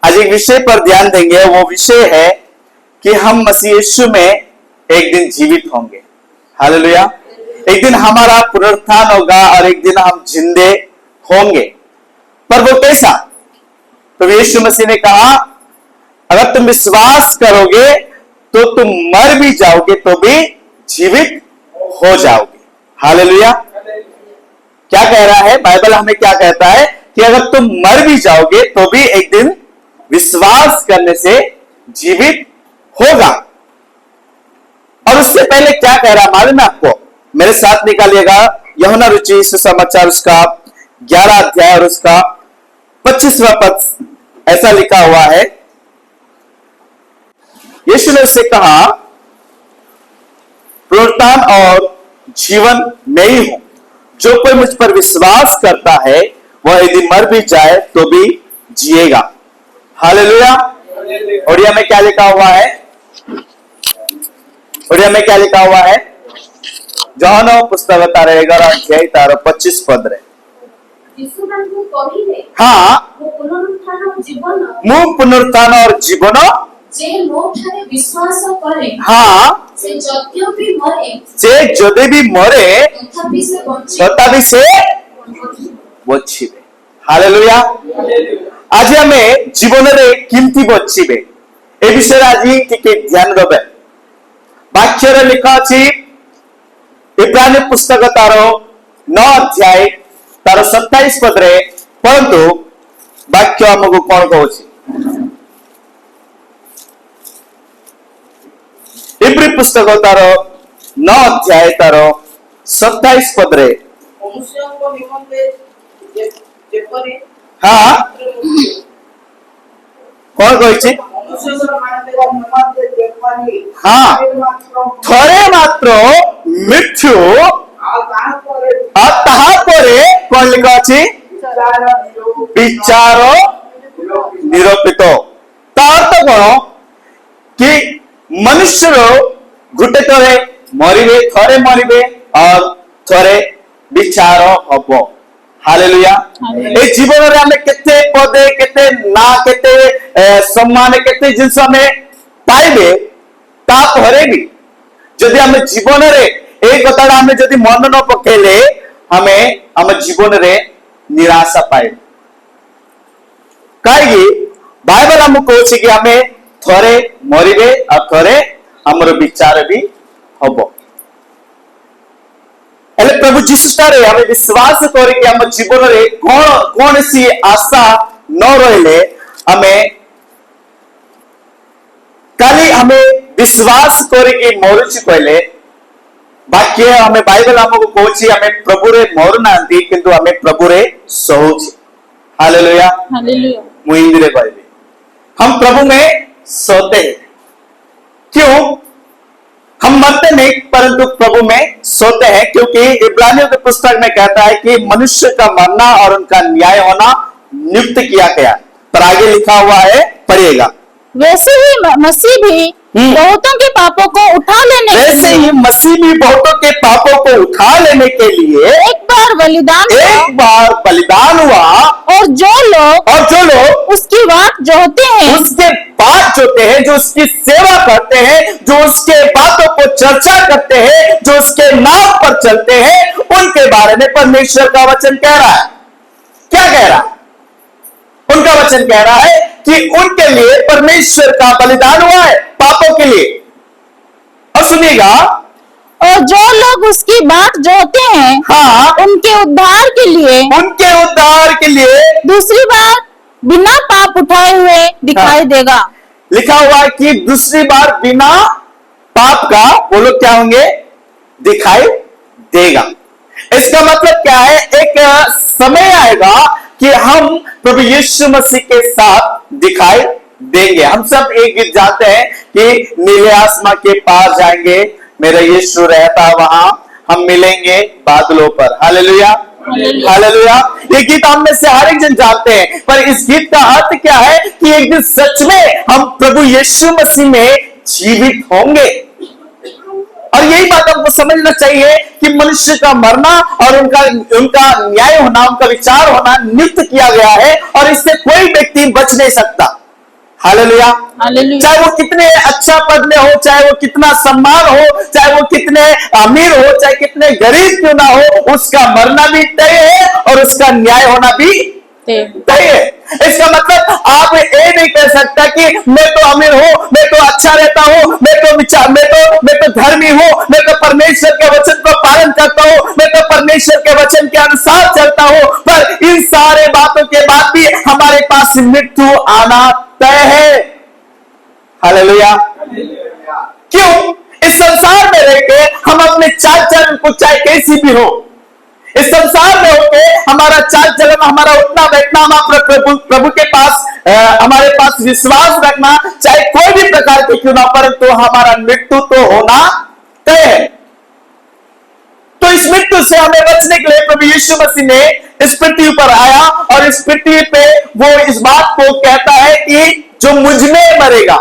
आज एक विषय पर ध्यान देंगे। वो विषय है कि हम मसीह यीशु में एक दिन जीवित होंगे। हालेलुया। एक दिन हमारा पुनरुत्थान होगा और एक दिन हम जिंदे होंगे। पर वो कैसा? तो यीशु मसीह ने कहा, अगर तुम विश्वास करोगे तो तुम मर भी जाओगे तो भी जीवित हो जाओगे। हालेलुया। क्या कह रहा है बाइबल? हमें क्या कहता है कि अगर तुम मर भी जाओगे तो भी एक दिन विश्वास करने से जीवित होगा। और उससे पहले क्या कह रहा मालूम है आपको? मेरे साथ निकालिएगा यूहन्ना रुचि सुसमाचार उसका 11 अध्याय और उसका 25वां पद। ऐसा लिखा हुआ है, यीशु ने उससे कहा, पुनरुत्थान और जीवन मैं ही हूं। जो कोई मुझ पर विश्वास करता है वह यदि मर भी जाए तो भी जिएगा। हालेलुया। ओडिया में क्या लिखा हुआ है? ओडिया में क्या लिखा हुआ है? यूहन्ना पुस्तक तारा 11 अध्याय तारा 25 पद रे। हाँ, ମୁଁ ପୁନରୁତ୍ଥାନ और जीवन जे मोठारे विश्वास करे, हाँ, से जद्यपि मरे, जे जदे भी मरे तथापि से बचिबे। हालेलुया। आज हमें जीवन रे किमती बचिबे ए विषय आज टिके ध्यान देबे। वाक्य रे लिखा अछि इब्रानी पुस्तक तार 9 अध्याय तार 27 पद रे, परंतु वाक्य हमको कौन कहछि? इब्री पुस्तक तार 9 अध्याय तार 27 पद रे, हाँ कौन कहछि? हाँ, थोड़े मात्र मृत्यु कौन लिखा अछि? विचार निरूपित। अर्थ कौन कि मनुष्य गोटे थोड़े मरिबे, थोड़े मरिबे और थोड़े विचार हबो। हालेलुया। ए जीवन रे हमें केते पदे, केते ना, केते सम्मान, केते जिंस हमें पाइबे, तापरे भी जदि हमें जीवन रे ए कथाटा हमें जदि मन न पकेले हमें हम जीवन रे निराशा पाए। कहीं बाइबल हमको कहछि कि हमें थोड़े मरिबे और थोड़े हमर विचार भी हबो। एले प्रभु जीसस रे हमें विश्वास करी कि हम जीवन रे कौन सी आशा न रहले हमें खाली हमें विश्वास करी कि मरुछि कहले बाकी हमें बाइबल हमको कहछि हमें प्रभु रे मरु नांती किंतु हमें प्रभु रे सोउछि। हालेलुया। हालेलुया। मु हिंदी रे कहबी, हम प्रभु में सोते हैं। क्यों? हम मरते नहीं परंतु प्रभु में सोते हैं, क्योंकि इब्रानियों के पुस्तक में कहता है कि मनुष्य का मरना और उनका न्याय होना नियुक्त किया गया। पर आगे लिखा हुआ है, पढ़िएगा। वैसे ही मसीह भी बहुतों के पापों को उठा लेने वैसे ही मसीह भी बहुतों के पापों को उठा लेने के लिए एक बार बलिदान हुआ और जो लोग उसकी बात जोहते हैं, उसके बात जोते हैं, जो उसकी सेवा करते हैं, जो उसके बातों को चर्चा करते हैं, जो उसके नाम पर चलते हैं, उनके बारे में परमेश्वर का वचन कह रहा है। क्या कह रहा है? उनका वचन कह रहा है कि उनके लिए परमेश्वर का बलिदान हुआ है पापों के लिए। और सुनिएगा, और जो लोग उसकी बात जोहते हैं, हाँ, उनके उद्धार के लिए दूसरी बार बिना पाप उठाए हुए दिखाई देगा। लिखा हुआ है कि दूसरी बार बिना पाप का वो लोग क्या होंगे? दिखाई देगा। इसका मतलब क्या है? एक समय आएगा कि हम प्रभु यीशु मसीह के साथ दिखाई देंगे। हम सब एक गीत जानते हैं कि नीले आसमां के पार जाएंगे, मेरा यीशु रहता वहां, हम मिलेंगे बादलों पर। हालेलुया। हालेलुया। ये गीत हम में से हर एक जन जानते हैं, पर इस गीत का अर्थ क्या है कि एक दिन सच में हम प्रभु यीशु मसीह में जीवित होंगे। और यही बात हमको समझना चाहिए कि मनुष्य का मरना और उनका न्याय होना, उनका विचार होना नियुक्त किया गया है और इससे कोई व्यक्ति बच नहीं सकता। हालेलुया। हालेलुया। चाहे वो कितने अच्छा पद में हो, चाहे वो कितना सम्मान हो, चाहे वो कितने अमीर हो, चाहे कितने गरीब क्यों ना हो, उसका मरना भी तय है और उसका न्याय होना भी तय है। इसका मतलब आप ये नहीं कह सकता कि मैं तो अमीर हूं, मैं तो अच्छा रहता हूं, मैं तो धर्मी हूं, मैं तो परमेश्वर के वचन को पालन करता हूं, मैं तो परमेश्वर के वचन के अनुसार चलता हूं, पर इन सारे बातों के बाद भी हमारे पास मृत्यु आना तय है। हालेलुया। क्यों? इस संसार में रहकर हम अपने चाल चलन को चाहे कैसी भी हो, इस संसार में होके हमारा चाल चलन, हमारा उठना बैठना, हमारा प्रभु के पास हमारे पास विश्वास रखना, चाहे कोई भी प्रकार के क्यों ना, परंतु हमारा मृत्यु तो होना तय है। तो इस मृत्यु से हमें बचने के लिए प्रभु यीशु मसीह ने इस पृथ्वी पर आया और इस पृथ्वी पे वो इस बात को कहता है कि जो मुझ में मरेगा,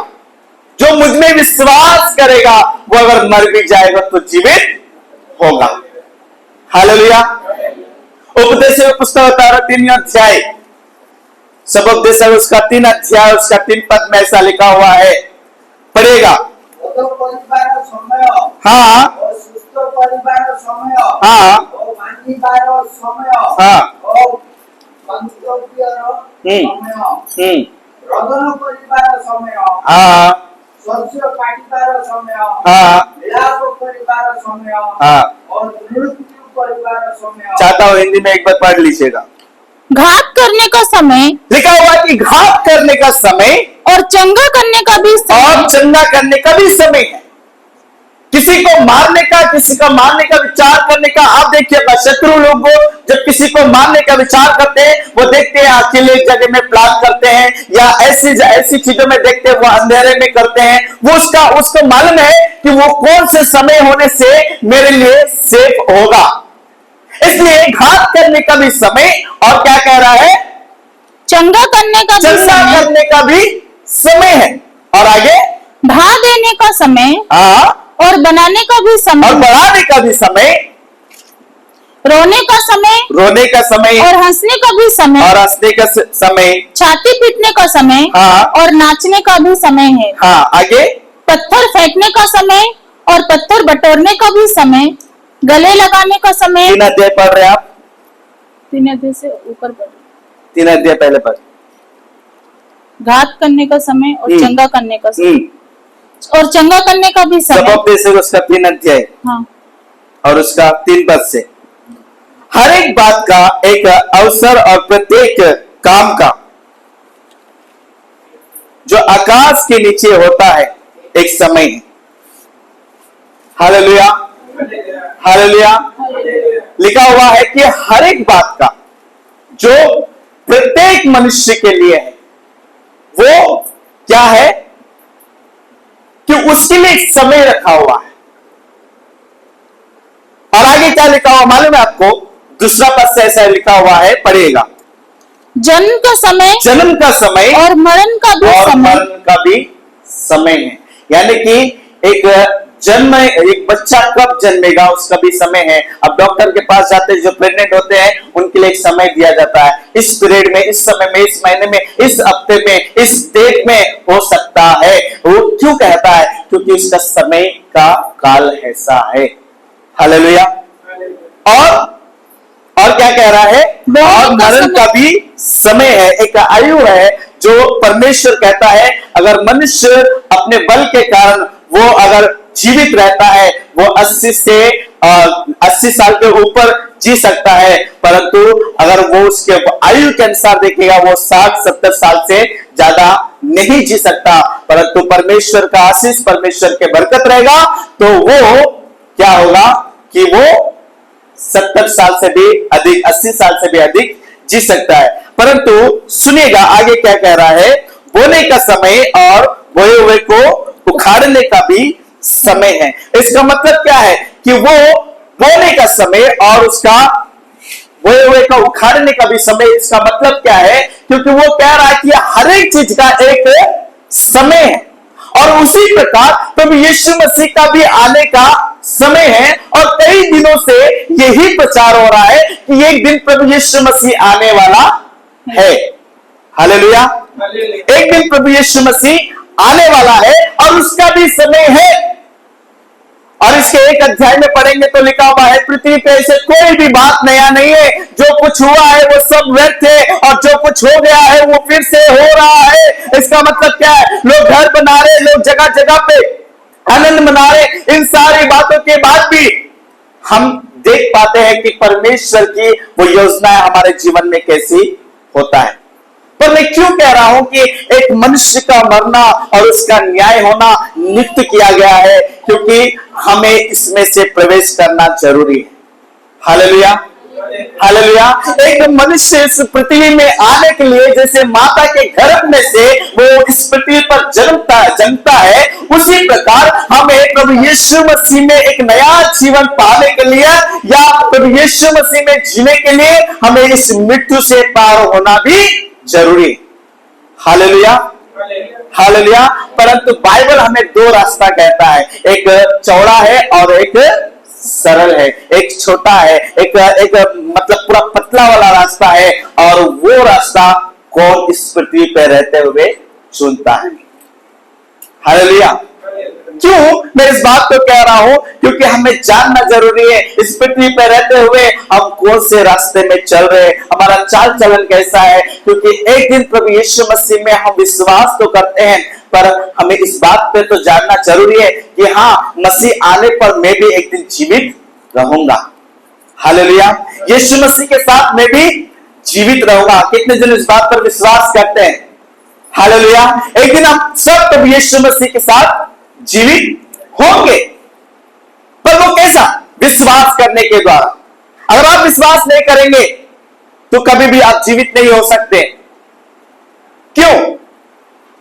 जो मुझ में विश्वास करेगा, वो अगर मर भी जाएगा तो जीवित होगा। हालेलुया। उपदेश पुस्तक बता रहा 3 अध्याय, सब उपदेश उसका 3 अध्याय उसका 3 पद में ऐसा लिखा हुआ है, पढ़ेगा। हाँ हाँ चाहता हूँ हिंदी में एक बार पढ़ लीजिएगा। घात करने का समय लिखा हुआ कि घात करने का समय और चंगा करने का भी समय, और चंगा करने का भी समय है। किसी को मारने का, किसी का मारने का विचार करने का, आप देखिएगा शत्रु लोग जब किसी को मारने का विचार करते हैं, वो देखते हैं अकेले जगह में प्लान करते हैं, या ऐसी चीजों में देखते हैं, वो अंधेरे में करते हैं। वो उसको मालूम है कि वो कौन से समय होने से मेरे लिए सेफ होगा, इसलिए घात करने का भी समय और क्या कह रहा है, चंगा करने का भी चंगा समय, करने का भी समय है। और आगे ढा देने का समय और बनाने का भी समय, और बढ़ाने का भी समय, रोने का समय और हंसने का भी समय, और हंसने का समय, छाती पीटने का समय और नाचने का भी समय है। आगे पत्थर फेंकने का समय और पत्थर बटोरने का भी समय, गले लगाने का समय। 3 अध्याय पढ़ रहे आप? 3 अध्याय से ऊपर पढ़, 3 अध्याय पहले पढ़। घात करने का समय और चंगा करने का समय, और चंगा करने का भी समय। सब उपदेश उसका 3 अध्याय और उसका 3 पद से हर एक बात का एक अवसर और प्रत्येक काम का जो आकाश के नीचे होता है एक समय है। Hallelujah, hallelujah. लिखा हुआ है कि हर एक बात का जो प्रत्येक मनुष्य के लिए है, वो क्या है कि उसके लिए एक समय रखा हुआ है। और आगे क्या लिखा हुआ मालूम है आपको? दूसरा पद से ऐसा लिखा हुआ है, पढ़िएगा। जन्म का समय और मरण का भी समय है। यानी कि एक बच्चा कब जन्मेगा उसका भी समय है। अब डॉक्टर के पास जाते हैं, जो प्रेग्नेंट होते हैं उनके लिए एक समय दिया जाता है, इस पीरियड में, इस समय में, इस महीने में, इस हफ्ते में, इस डेट में हो सकता है। वो क्यों कहता है? क्योंकि उसका समय का काल ऐसा है। हालेलुया। और क्या कह रहा है? और मरण का भी समय है, एक आयु है जो परमेश्वर कहता है अगर मनुष्य अपने बल के कारण वो अगर जीवित रहता है, वो 80 साल के ऊपर जी सकता है, परंतु अगर वो उसके आयु के अनुसार देखेगा वो 60-70 साल से ज्यादा नहीं जी सकता। परंतु परमेश्वर का आशीष, परमेश्वर के बरकत रहेगा तो वो क्या होगा कि वो 70 साल से भी अधिक, 80 साल से भी अधिक जी सकता है। परंतु सुनिएगा आगे क्या कह रहा है, बोने का समय और बोए हुए को उखाड़ने का भी समय है। इसका मतलब क्या है कि वो बोने का समय और उसका बोए हुए का उखाड़ने का भी समय। इसका मतलब क्या है? क्योंकि वो कह रहा है कि हर एक चीज का एक समय है, और उसी प्रकार प्रभु यीशु मसीह का भी आने का समय है। और कई दिनों से यही प्रचार हो रहा है कि एक दिन प्रभु यीशु मसीह आने वाला है। हालेलुया। एक दिन प्रभु यीशु मसीह आने वाला है और उसका भी समय है। और इसके एक अध्याय में पढ़ेंगे तो लिखा हुआ है, पृथ्वी पे ऐसे कोई भी बात नया नहीं है, जो कुछ हुआ है वो सब व्यर्थ है और जो कुछ हो गया है वो फिर से हो रहा है। इसका मतलब क्या है? लोग घर बना रहे, लोग जगह जगह पे आनंद मना रहे, इन सारी बातों के बाद भी हम देख पाते हैं कि परमेश्वर की वो योजना हमारे जीवन में कैसी होता है। पर मैं क्यों कह रहा हूं कि एक मनुष्य का मरना और उसका न्याय होना नित्य किया गया है? क्योंकि हमें इसमें से प्रवेश करना जरूरी है। Hallelujah, hallelujah. एक मनुष्य इस पृथ्वी में आने के लिए जैसे माता के गर्भ में से वो इस पृथ्वी पर जन्मता है, उसी प्रकार हमें प्रभु यीशु मसीह में एक नया जीवन पाने के लिए या प्रभु यीशु मसीह में जीने के लिए हमें इस मृत्यु से पार होना भी जरूरी। Hallelujah, hallelujah. परंतु बाइबल हमें दो रास्ता कहता है, एक चौड़ा है और एक सरल है, एक छोटा है, एक मतलब पूरा पतला वाला रास्ता है, और वो रास्ता कौन इस पृथ्वी पर रहते हुए चुनता है। हालेलुया। क्यों मैं इस बात को कह रहा हूं? क्योंकि हमें जानना जरूरी है इस पृथ्वी पर रहते हुए हम कौन से रास्ते में चल रहे हैं, हमारा चाल चलन कैसा है। क्योंकि एक दिन प्रभु यीशु मसीह में हम विश्वास तो करते हैं, पर हमें इस बात पे तो जानना जरूरी है कि हाँ, मसीह आने पर मैं भी एक दिन जीवित रहूंगा। हालेलुया। यीशु मसीह के साथ मैं भी जीवित रहूंगा। कितने जन इस बात पर विश्वास करते हैं? हालेलुया। एक दिन हम सब प्रभु यीशु मसीह के साथ जीवित होंगे, पर वो कैसा? विश्वास करने के द्वारा। अगर आप विश्वास नहीं करेंगे तो कभी भी आप जीवित नहीं हो सकते। क्यों?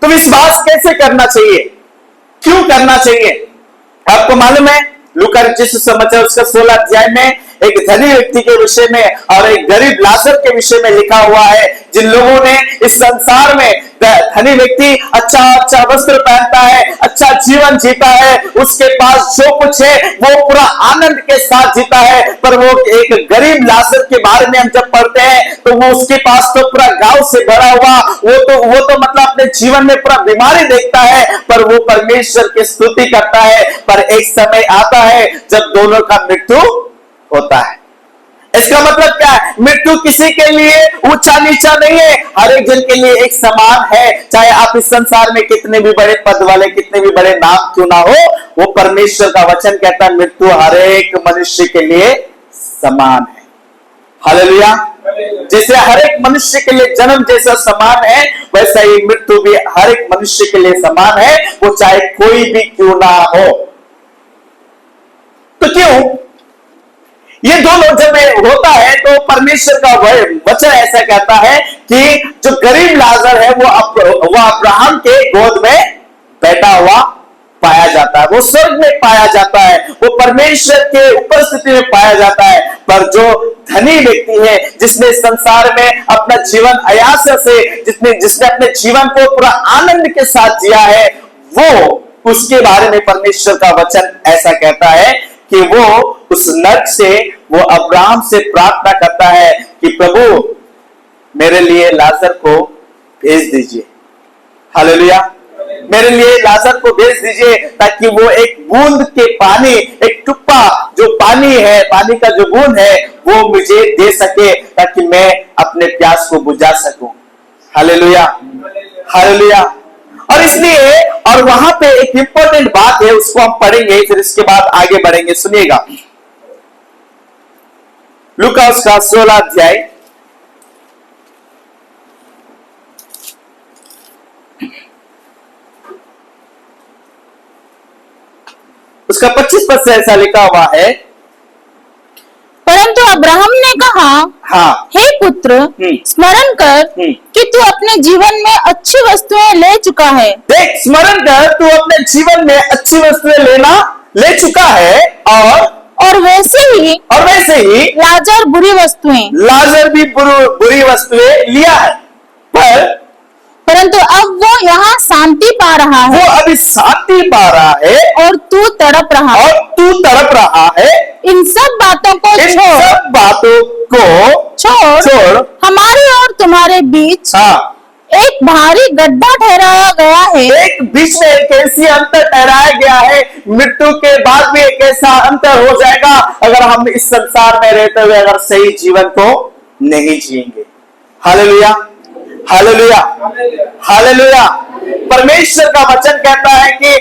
तो विश्वास कैसे करना चाहिए, क्यों करना चाहिए? आपको मालूम है, लूका रचित सुसमाचार उसका 16 अध्याय में एक धनी व्यक्ति के विषय में और एक गरीब लाजर के विषय में लिखा हुआ है। जिन लोगों ने इस संसार में, धनी व्यक्ति अच्छा अच्छा वस्त्र पहनता है, अच्छा जीवन जीता है, उसके पास जो कुछ है वो पूरा आनंद के साथ जीता है, पर वो एक गरीब लाजर के बारे में हम जब पढ़ते हैं तो वो उसके पास तो पूरा गांव से भरा हुआ, वो तो मतलब अपने जीवन में पूरा बीमारी देखता है, पर वो परमेश्वर की स्तुति करता है। पर एक समय आता है जब दोनों का मृत्यु होता है। इसका मतलब क्या है? मृत्यु किसी के लिए ऊंचा नीचा नहीं है, हर एक जन के लिए एक समान है। चाहे आप इस संसार में कितने भी बड़े पद वाले, कितने भी बड़े नाम क्यों ना हो, वो परमेश्वर का वचन कहता है मृत्यु हर एक मनुष्य के लिए समान है। हालेलुया। जैसे हर एक मनुष्य के लिए जन्म जैसा समान है, वैसा ही मृत्यु भी हर एक मनुष्य के लिए समान है, वो चाहे कोई भी क्यों ना हो। तो क्यों ये दोनों जब होता है तो परमेश्वर का वचन ऐसा कहता है कि जो गरीब लाजर है वो अब्राहम के गोद में बैठा हुआ पाया जाता है, वो स्वर्ग में पाया जाता है, वो परमेश्वर के उपस्थिति में पाया जाता है। पर जो धनी व्यक्ति है, जिसने संसार में अपना जीवन अयास से जिसने अपने जीवन को पूरा आनंद के साथ जिया है, वो उसके बारे में परमेश्वर का वचन ऐसा कहता है कि वो उस नरक से, वो अब्राहम से प्रार्थना करता है कि प्रभु मेरे लिए लाजर को भेज दीजिए। हालेलुया। मेरे लिए लाजर को भेज दीजिए ताकि वो एक बूंद के पानी, एक टुप्पा जो पानी है, पानी का जो बूंद है, वो मुझे दे सके ताकि मैं अपने प्यास को बुझा सकूं। Hallelujah, hallelujah. और इसलिए, और वहां पे एक इंपॉर्टेंट बात है, उसको हम पढ़ेंगे, फिर इसके बाद आगे बढ़ेंगे। सुनिएगा, लूका उसका 16 अध्याय उसका 25 पद से ऐसा लिखा हुआ है, परंतु अब्राहम ने कहा, हाँ, हे पुत्र, स्मरण कर कि तू अपने जीवन में अच्छी वस्तुएं ले चुका है। देख, स्मरण कर, तू अपने जीवन में अच्छी वस्तुएं ले चुका है, और वैसे ही लाजर बुरी वस्तुएं, लाजर भी बुरी वस्तुएं लिया है। परंतु अब वो यहाँ शांति पा रहा है, वो अभी शांति पा रहा है, और तू तड़प रहा है। इन सब बातों को छोड़ हमारे और तुम्हारे बीच एक भारी गड्ढा ठहराया गया है। एक बीच में एक ऐसी अंतर ठहराया गया है, मृत्यु के बाद भी एक ऐसा अंतर हो जाएगा अगर हम इस संसार में रहते हुए अगर सही जीवन को नहीं जिएंगे। Hallelujah, hallelujah, hallelujah. परमेश्वर का वचन कहता है कि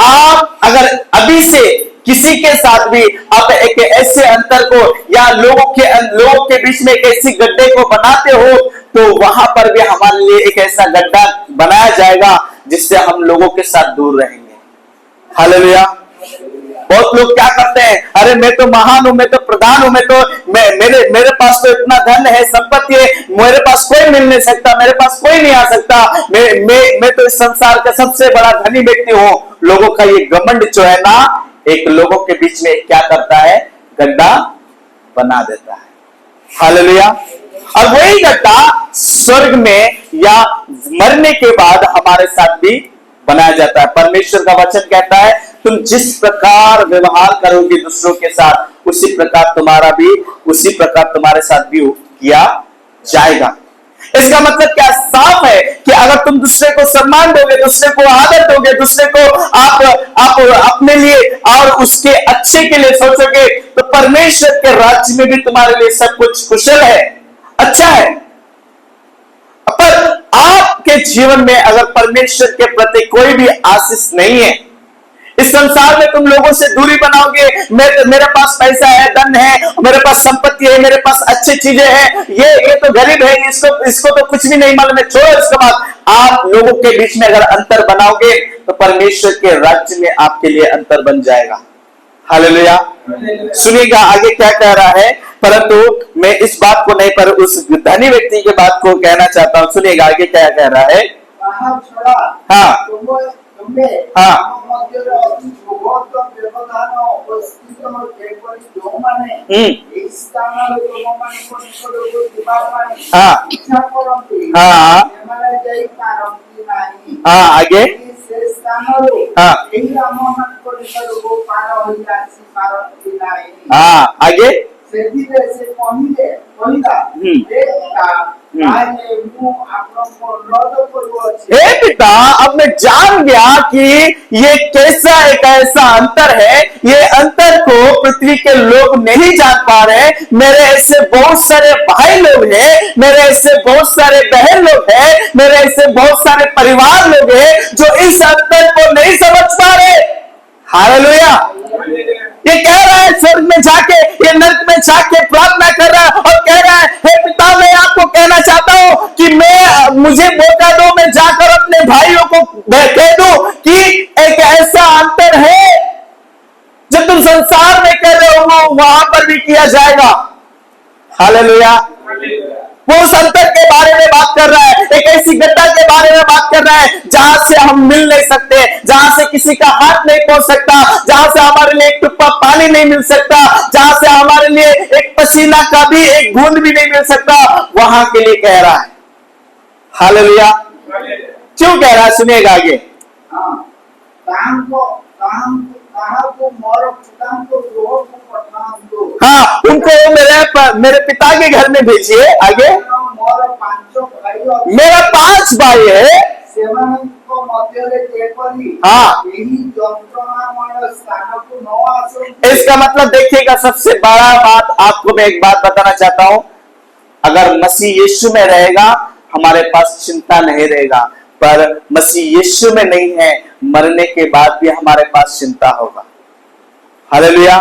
आप अगर अभी से किसी के साथ भी आप एक ऐसे अंतर को या लोगों के बीच में एक ऐसी गड्ढे को बनाते हो तो वहां पर भी हमारे लिए एक ऐसा गड्ढा बनाया जाएगा जिससे हम लोगों के साथ दूर रहेंगे। हालेलुया। बहुत लोग क्या करते हैं, अरे मैं तो महान हूं, मैं तो प्रधान हूं, मेरे पास तो इतना धन है, संपत्ति है, मेरे पास कोई मिल नहीं सकता, मेरे पास कोई नहीं आ सकता, मैं तो इस संसार का सबसे बड़ा धनी व्यक्ति हूं। लोगों का ये घमंड जो है ना, एक लोगों के बीच में क्या करता है, गड्ढा बना देता है। हालेलुया। और वही गड्ढा स्वर्ग में या मरने के बाद हमारे साथ भी बनाया जाता है। परमेश्वर का वचन कहता है तुम जिस प्रकार व्यवहार करोगे दूसरों के साथ उसी प्रकार तुम्हारे साथ भी किया जाएगा। इसका मतलब क्या साफ है कि अगर तुम दूसरे को सम्मान दोगे, दूसरे को आदर दोगे, दूसरे को आप अपने लिए और उसके अच्छे के लिए सोचोगे तो परमेश्वर के राज्य में भी तुम्हारे लिए सब कुछ कुशल है, अच्छा है। पर आपके जीवन में अगर परमेश्वर के प्रति कोई भी आशीष नहीं है, इस संसार में तुम लोगों से दूरी बनाओगे, मेरे पास पैसा है, धन है, मेरे पास संपत्ति है, मेरे पास अच्छी चीजें हैं, ये तो गरीब है, इसको तो कुछ भी नहीं मालूम है, छोड़ो इसके बाद। आप लोगों के बीच में अगर अंतर बनाओगे तो परमेश्वर के राज्य में आपके लिए अंतर बन जाएगा। हालेलुया। सुनिएगा आगे क्या कह रहा है, परंतु मैं इस बात को नहीं पर उस धनी व्यक्ति की बात को कहना चाहता हूं। सुनिएगा आगे क्या कह रहा है। हाँ आगे आगे हे पिता, अब मैं जान गया कि ये कैसा एक ऐसा अंतर है, ये अंतर को पृथ्वी के लोग नहीं जान पा रहे। मेरे ऐसे बहुत सारे भाई लोग हैं, मेरे ऐसे बहुत सारे बहन लोग हैं, मेरे ऐसे बहुत सारे परिवार लोग हैं जो इस अंतर को नहीं समझ पा रहे। हालेलुया। ये कह रहा है स्वर्ग में जाके, ये नरक में जाके प्रार्थना कर रहा है और कह रहा है हे पिता, मैं आपको कहना चाहता हूं कि मुझे मौका दो, मैं जाकर अपने भाइयों को कह दूं कि एक ऐसा अंतर है जो तुम संसार में कर रहे हो वहां पर भी किया जाएगा। हालेलुया। वो उस अंतर के बारे में बात कर रहा है, एक ऐसी गड्ढा के बारे में बात कर रहा है जहां से हम मिल नहीं सकते, जहां से किसी का हाथ नहीं पहुंच सकता, जहां से हमारे लिए एक टुप्पा पानी नहीं मिल सकता, जहां से हमारे लिए एक पसीना का भी एक बूंद भी नहीं मिल सकता, वहां के लिए कह रहा है। हालेलुया। क्यों कह रहा है, सुनिएगा आगे। हाँ, उनको मेरे पिता के घर में भेजिए। आगे, मेरा 5 भाई है। हाँ, इसका मतलब देखिएगा, सबसे बड़ा बात आपको मैं एक बात बताना चाहता हूं, अगर मसीह यीशु में रहेगा हमारे पास चिंता नहीं रहेगा, पर मसीह यीशु में नहीं है, मरने के बाद भी हमारे पास चिंता होगा। हालेलुया।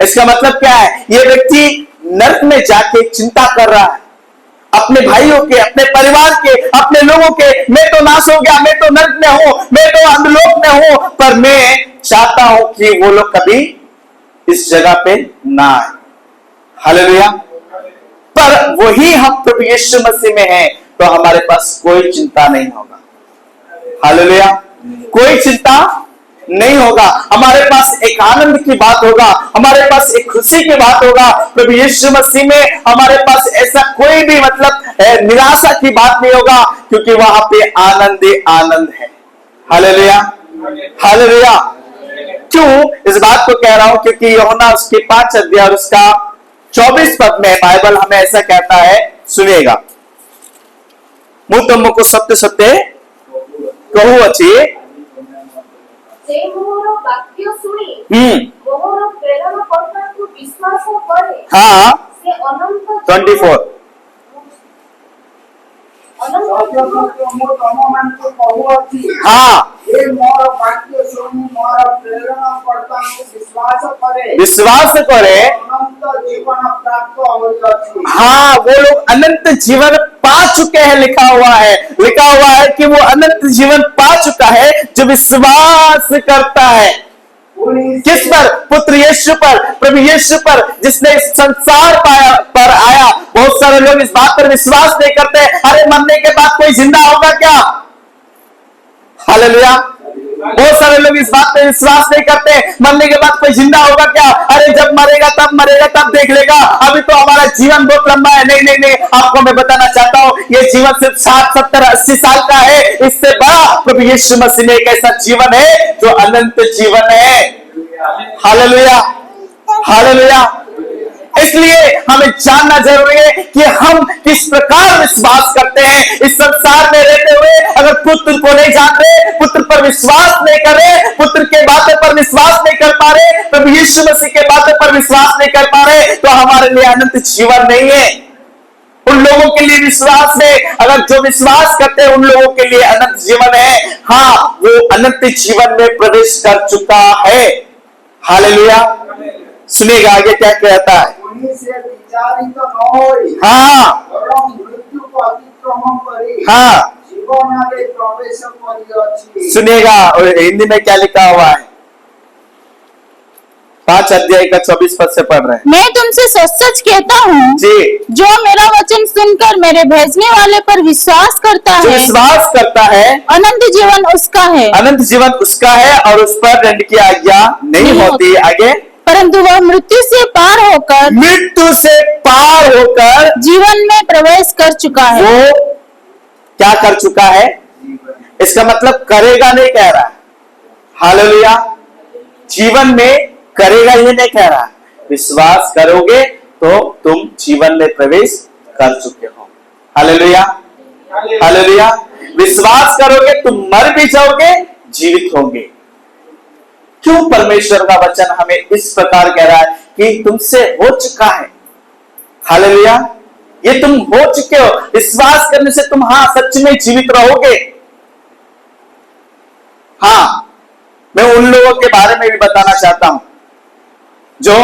इसका मतलब क्या है, ये व्यक्ति नरक में जाके चिंता कर रहा है अपने भाइयों के, अपने परिवार के, अपने लोगों के। मैं तो नाश हो गया, मैं तो नरक में हूं, मैं तो अधोलोक में हूं, पर मैं चाहता हूं कि वो लोग कभी इस जगह पे ना आए। हालेलुया। पर वही हम प्रभु यीशु मसीह में हैं तो हमारे पास कोई चिंता नहीं होगा। हालेलुया। कोई चिंता नहीं होगा, हमारे पास एक आनंद की बात होगा, हमारे पास एक खुशी की बात होगा। प्रभु यीशु मसीह में हमारे पास ऐसा कोई भी मतलब निराशा की बात नहीं होगा, क्योंकि वहां पे आनंद ही आनंद है। हालेलुया। हालेलुया। क्यों इस बात को कह रहा हूं, क्योंकि यूहन्ना उसके 5 अध्याय और उसका 24 पद में बाइबल हमें ऐसा कहता है। सुनिएगा, ମୁଁ ତମକୁ ସତ୍ୟ ସତ୍ୟ କହୁଅଛି ସେ ମୋର ବାକ୍ୟ ଶୁଣି ମୋର ପ୍ରେରଣ କର୍ତ୍ତାକୁ ବିଶ୍ୱାସ କରେ हाँ ସେ ଅନନ୍ତ 24 ମୁଁ ତମମାନଙ୍କୁ କହୁଅଛି हाँ ଏ ମୋର ବାକ୍ୟ ଶୁଣି ମୋର ପ୍ରେରଣାକର୍ତ୍ତାଙ୍କୁ विश्वास करे ଅନନ୍ତ ଜୀବନ ପ୍ରାପ୍ତ ହୋଇଅଛି। हाँ वो लोग अनंत जीवन पा चुके हैं। लिखा हुआ है कि वो अनंत जीवन पा चुका है जो विश्वास करता है किस पर? पुत्र यीशु पर, प्रभु यीशु पर, जिसने इस संसार पर आया। बहुत सारे लोग इस बात पर विश्वास नहीं करते। अरे मरने के बाद कोई जिंदा होगा क्या? हालेलुया। बहुत सारे लोग इस बात पे विश्वास नहीं करते, मरने के बाद कोई जिंदा होगा क्या? अरे जब मरेगा तब देख लेगा, अभी तो हमारा जीवन बहुत लंबा है। नहीं, आपको मैं बताना चाहता हूं, ये जीवन सिर्फ 60, 70, 80 साल का है। इससे बड़ा प्रभु यीशु मसीह में एक ऐसा जीवन है जो अनंत जीवन है। Hallelujah, hallelujah. इसलिए हमें जानना जरूरी है कि हम किस प्रकार विश्वास करते हैं। इस संसार में रहते हुए अगर पुत्र को नहीं जानते, पुत्र पर विश्वास नहीं कर रहे, पुत्र के बातों पर विश्वास नहीं कर पा रहे, प्रभु यीशु मसीह के बातों पर विश्वास नहीं कर पा रहे, तो हमारे लिए अनंत जीवन नहीं है। उन लोगों के लिए विश्वास है, अगर जो विश्वास करते हैं उन लोगों के लिए अनंत जीवन है। हाँ, वो अनंत जीवन में प्रवेश कर चुका है। हालेलुया। सुनिएगा आगे क्या कहता है। से विचारित न होई हाँ वरं मृत्यु को अतिक्रमण करी हाँ जीवन में प्रवेश करियछि। सुनिएगा, और हिंदी में क्या लिखा हुआ है? 5 अध्याय का 24 पद से पढ़ रहे हैं। मैं तुमसे सच सच कहता हूँ जी, जो मेरा वचन सुनकर मेरे भेजने वाले पर विश्वास करता जो है विश्वास करता है अनंत जीवन उसका है, अनंत जीवन उसका है और उस पर दंड की आज्ञा नहीं होती। आगे, परंतु वह मृत्यु से पार होकर जीवन में प्रवेश कर चुका है। वो क्या कर चुका है? इसका मतलब करेगा नहीं कह रहा है। हालेलुया। जीवन में करेगा ये नहीं कह रहा, विश्वास करोगे तो तुम जीवन में प्रवेश कर चुके हो। Hallelujah, hallelujah. विश्वास करोगे तुम मर भी जाओगे, जीवित होंगे। क्यों परमेश्वर का वचन हमें इस प्रकार कह रहा है कि तुमसे हो चुका है? हालेलुया। ये तुम हो चुके हो, विश्वास करने से तुम हाँ सच में जीवित रहोगे। हाँ, मैं उन लोगों के बारे में भी बताना चाहता हूं जो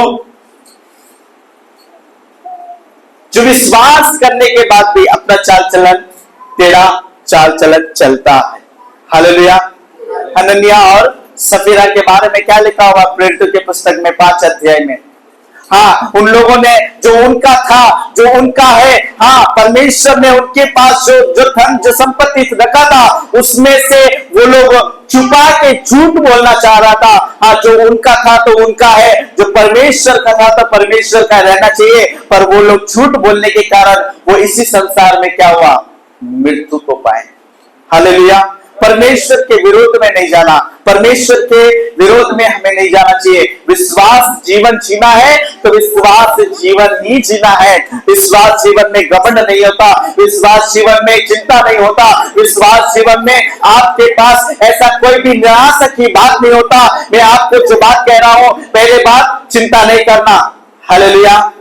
विश्वास करने के बाद भी अपना चाल चलन टेढ़ा चाल चलन चलता है। हालेलुया। हनन्याह और सफीरा के बारे में क्या लिखा हुआ प्रेरितों के पुस्तक में 5 अध्याय में? हाँ, उन लोगों ने जो उनका था, जो उनका है, हाँ, परमेश्वर ने उनके पास जो धन जो संपत्ति रखा था उसमें से वो लोग छुपा के झूठ बोलना चाह रहा था। हाँ, जो उनका था तो उनका है, जो परमेश्वर का था तो परमेश्वर का रहना चाहिए, पर वो लोग झूठ बोलने के कारण वो इसी संसार में क्या हुआ? मृत्यु को पाए। हालेलुया। परमेश्वर के विरोध में नहीं जाना, परमेश्वर के विरोध में हमें नहीं जाना चाहिए। विश्वास जीवन जीना है तो विश्वास जीवन ही जीना है। विश्वास जीवन में घमंड नहीं होता, विश्वास जीवन में चिंता नहीं होता, विश्वास जीवन में आपके पास ऐसा कोई भी निराशा की बात नहीं होता। मैं आपको जो बात कह रहा हूं, पहले बात चिंता नहीं करना। हालेलुया।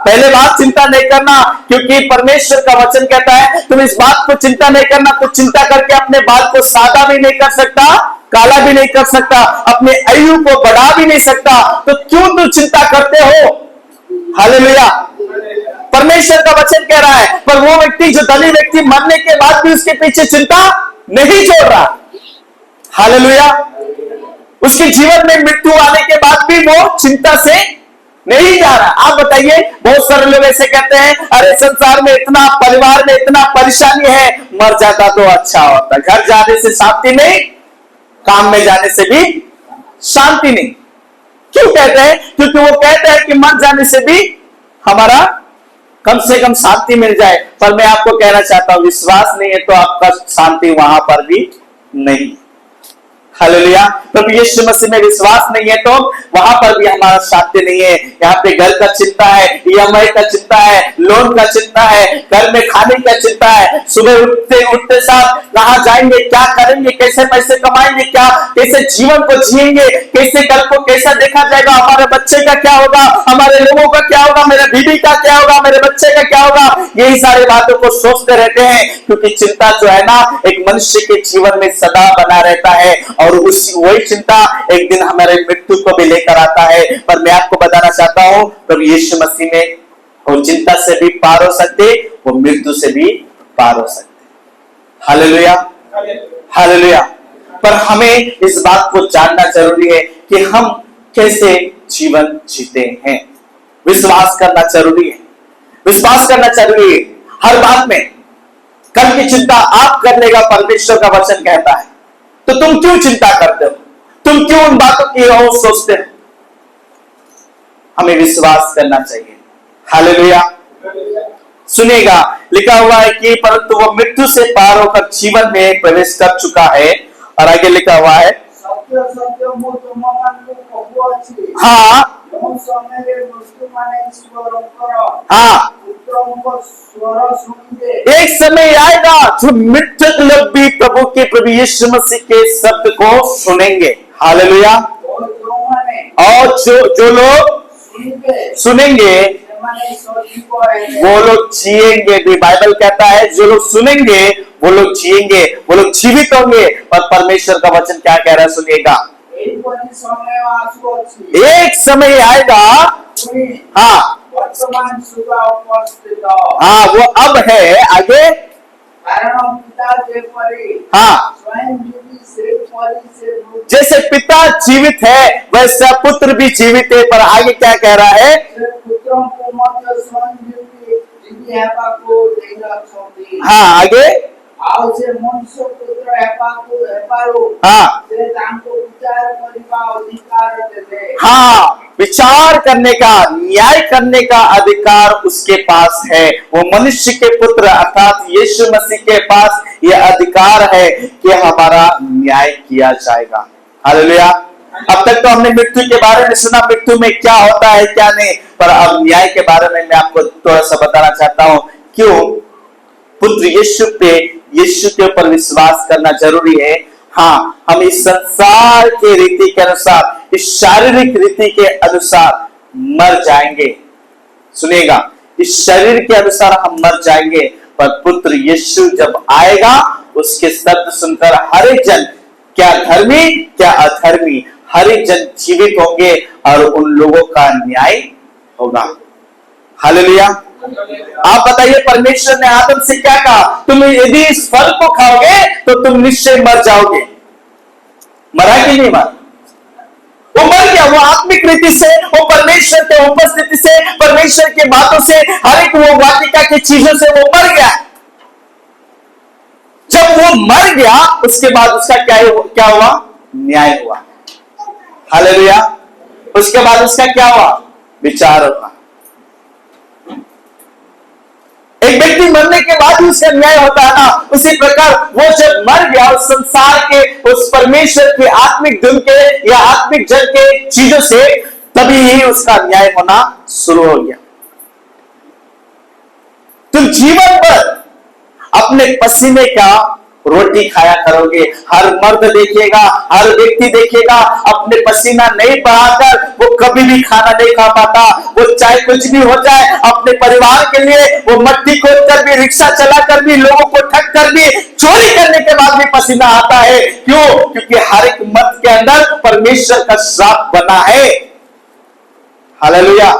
पहले बात चिंता नहीं करना, क्योंकि परमेश्वर का वचन कहता है तुम इस बात को चिंता नहीं करना। तो चिंता करके अपने बाल को सादा भी नहीं कर सकता, काला भी नहीं कर सकता, अपने आयु को बढ़ा भी नहीं सकता, तो क्यों तुम चिंता करते हो? हालेलुया। परमेश्वर का वचन कह रहा है, पर वो व्यक्ति जो धनी व्यक्ति मरने के बाद भी उसके पीछे चिंता नहीं छोड़ रहा। हालेलुया। उसके जीवन में मृत्यु आने के बाद भी वो चिंता से नहीं जा रहा। आप बताइए, बहुत सारे लोग ऐसे कहते हैं, अरे संसार में इतना, परिवार में इतना परेशानी है, मर जाता तो अच्छा होता। घर जाने से शांति नहीं, काम में जाने से भी शांति नहीं। क्यों कहते हैं? क्योंकि वो कहते हैं कि मर जाने से भी हमारा कम से कम शांति मिल जाए। पर मैं आपको कहना चाहता हूं, विश्वास नहीं है तो आपका शांति वहां पर भी नहीं। हालेलुया। प्रभु यीशु मसीह में विश्वास नहीं है तो वहां पर भी हमारा शांति नहीं है। यहाँ पे घर का चिंता है, ईएमआई का चिंता है, लोन का चिंता है, घर में खाने का चिंता है, सुबह उठते साथ कहाँ जाएंगे, क्या करेंगे, कैसे पैसे कमाएंगे, क्या कैसे जीवन को जिएंगे, कैसे कल को कैसा देखा जाएगा, हमारे बच्चे का क्या होगा, हमारे लोगों का क्या होगा, मेरे बीवी का क्या होगा, मेरे बच्चे का क्या होगा, यही सारी बातों को सोचते रहते हैं। क्योंकि चिंता जो है ना एक मनुष्य के जीवन में सदा बना रहता है और उसी वही चिंता एक दिन हमारे मृत्यु को भी लेकर आता है। पर मैं आपको बताना चाहता हूं प्रभु यीशु मसीह में वो चिंता से भी पार हो सकते, वो मृत्यु से भी पार हो सकते। Hallelujah, hallelujah. पर हमें इस बात को जानना जरूरी है कि हम कैसे जीवन जीते हैं। विश्वास करना जरूरी है, विश्वास करना जरूरी है हर बात में। कल की चिंता आप कर लेगा, परमेश्वर का वचन कहता है। तो तुम क्यों चिंता करते हो, तुम क्यों उन बातों की ओर सोचते हो? हमें विश्वास करना चाहिए। हालेलुया। सुनेगा लिखा हुआ है कि परंतु वो मृत्यु से पार होकर जीवन में प्रवेश कर चुका है। और आगे लिखा हुआ है हाँ हाँ, एक समय आएगा जो मृतक लोग भी प्रभु यीशु मसीह के शब्द को सुनेंगे। हालेलुया। और जो लोग सुनेंगे वो लोग जिएंगे भी। बाइबल कहता है जो लोग सुनेंगे वो लोग जिएंगे, वो लोग जीवित होंगे। और परमेश्वर का वचन क्या कह रहा है सुनिएगा, एक समय आएगा हाँ हाँ वो अब है आगे हाँ, जैसे पिता जीवित है वैसा पुत्र भी जीवित है। पर आगे क्या कह रहा है, हाँ आगे हाँ, विचार करने का, न्याय करने का अधिकार उसके पास है। वो मनुष्य के पुत्र अर्थात यीशु मसीह के पास यह अधिकार है कि हमारा न्याय किया जाएगा। हालेलुया। अब तक तो हमने मृत्यु के बारे में सुना, मृत्यु में क्या होता है क्या नहीं, पर अब न्याय के बारे में मैं आपको थोड़ा सा बताना चाहता हूं। क्यों पुत्र यीशु के ऊपर विश्वास करना जरूरी है। हाँ, हम इस संसार के रीति के अनुसार, इस शारीरिक रीति के अनुसार मर जाएंगे। सुनिएगा, इस शरीर के अनुसार हम मर जाएंगे, पर पुत्र यीशु जब आएगा उसके शब्द सुनकर हर एक जन, क्या धर्मी क्या अधर्मी, हर एक जन जीवित होंगे और उन लोगों का न्याय होगा। हालेलुया। आप बताइए, परमेश्वर ने आदम से क्या कहा, तुम यदि इस फल को खाओगे तो तुम निश्चय मर जाओगे। मरा कि नहीं मरा? वो मर गया। वो आत्मिक रीति से, वो परमेश्वर के उपस्थिति से, परमेश्वर की बातों से, हर एक वो वाटिका की चीजों से वो मर गया। जब वो मर गया उसके बाद उसका क्या हुआ? न्याय हुआ। हालेलुया। उसके बाद उसका क्या हुआ? विचार हुआ। एक व्यक्ति मरने के बाद ही उसका न्याय होता है ना, उसी प्रकार वो जब मर गया उस संसार के, उस परमेश्वर के आत्मिक धुन के या आत्मिक जल के चीजों से, तभी ही उसका न्याय होना शुरू हो गया। तुम जीवन भर अपने पसीने का रोटी खाया करोगे। हर मर्द देखिएगा, हर व्यक्ति देखिएगा, अपने पसीना नहीं बहाकर वो कभी भी खाना नहीं खा पाता। वो चाहे कुछ भी हो जाए, अपने परिवार के लिए वो मट्टी खोद कर भी, रिक्शा चलाकर भी, लोगों को ठग कर भी, चोरी करने के बाद भी पसीना आता है। क्यों? क्योंकि हर एक मर्द के अंदर परमेश्वर का श्राप बना है। हालेलुया।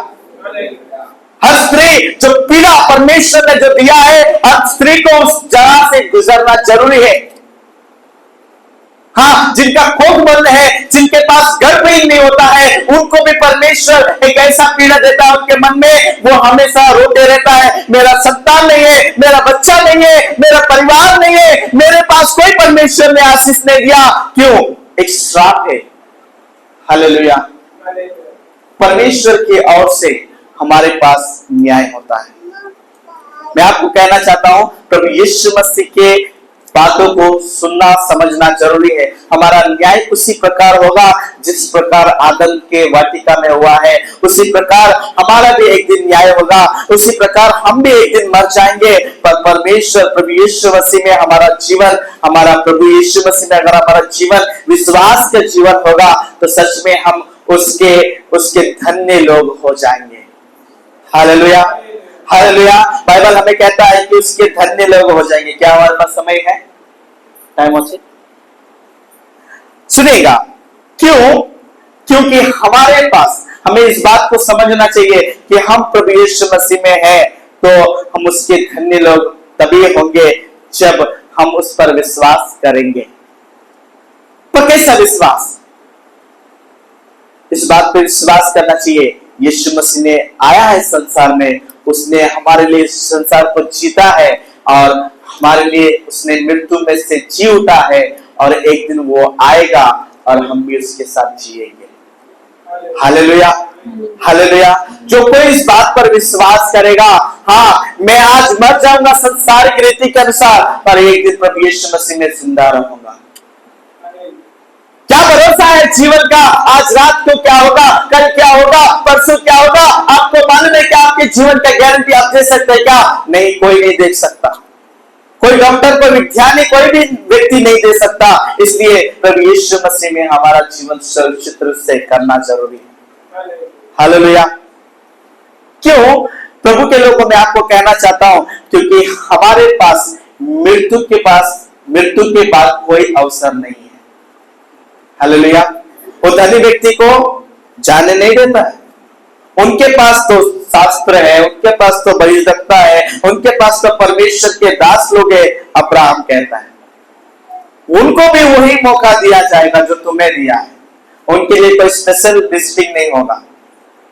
हर स्त्री जो पीड़ा परमेश्वर ने जो दिया है, हर स्त्री को उस जगह से गुजरना जरूरी है। हाँ, जिनका कोख बंद है, जिनके पास गर्भ नहीं होता है, उनको भी परमेश्वर एक ऐसा पीड़ा देता है उनके मन में, वो हमेशा रोते रहता है, मेरा संतान नहीं है, मेरा बच्चा नहीं है, मेरा परिवार नहीं है, मेरे पास कोई परमेश्वर ने आशीष नहीं दिया। क्यों? एक श्राप है। हालेलुया। परमेश्वर की ओर से हमारे पास न्याय होता है। मैं आपको कहना चाहता हूं, प्रभु यीशु मसीह के बातों को सुनना समझना जरूरी है। हमारा न्याय उसी प्रकार होगा जिस प्रकार आदम के वाटिका में हुआ है, उसी प्रकार हमारा भी एक दिन न्याय होगा, उसी प्रकार हम भी एक दिन मर जाएंगे। पर परमेश्वर प्रभु यीशु मसीह में हमारा जीवन, हमारा प्रभु यीशु मसीह में अगर हमारा जीवन विश्वास का जीवन होगा तो सच में हम उसके धन्य लोग हो जाएंगे। Hallelujah, hallelujah. बाइबल हमें कहता है कि उसके धन्य लोग हो जाएंगे। क्या हमारे पास समय है? टाइम हो सुनेगा। क्यों? क्योंकि हमारे पास, हमें इस बात को समझना चाहिए कि हम प्रभु यीशु मसीह में हैं तो हम उसके धन्य लोग तभी होंगे जब हम उस पर विश्वास करेंगे। तो कैसा विश्वास? इस बात पर विश्वास करना चाहिए यीशु मसीह ने आया है संसार में, उसने हमारे लिए संसार को जीता है और हमारे लिए उसने मृत्यु में से जी उठा है और एक दिन वो आएगा और हम भी उसके साथ जिएंगे। Hallelujah, hallelujah. जो कोई इस बात पर विश्वास करेगा, हाँ मैं आज मर जाऊंगा संसार की रीति के अनुसार, पर एक दिन प्रभु यीशु मसीह में जिंदा रहूंगा। क्या भरोसा है जीवन का? आज रात को क्या होगा, कल क्या होगा, परसों क्या होगा? आपको मालूम है कि आपके जीवन का गारंटी आप दे सकते हैं क्या? नहीं, कोई नहीं दे सकता। कोई डॉक्टर, कोई विज्ञानी, कोई भी व्यक्ति नहीं दे सकता। इसलिए प्रभु यीशु मसीह में हमारा जीवन सुरक्षित रूप से करना जरूरी है। हालेलुया। क्यों? प्रभु के लोगों में आपको कहना चाहता हूं क्योंकि हमारे पास मृत्यु के बाद कोई अवसर नहीं है। हालेलुया। वो धनी व्यक्ति को जाने नहीं देता है। उनके पास तो शास्त्र है, उनके पास तो बलिदान है, उनके पास तो परमेश्वर के दास लोग है। अब्राहम कहता है उनको भी वही मौका दिया जाएगा जो तुम्हें दिया है, उनके लिए कोई स्पेशल विजिटिंग नहीं होगा।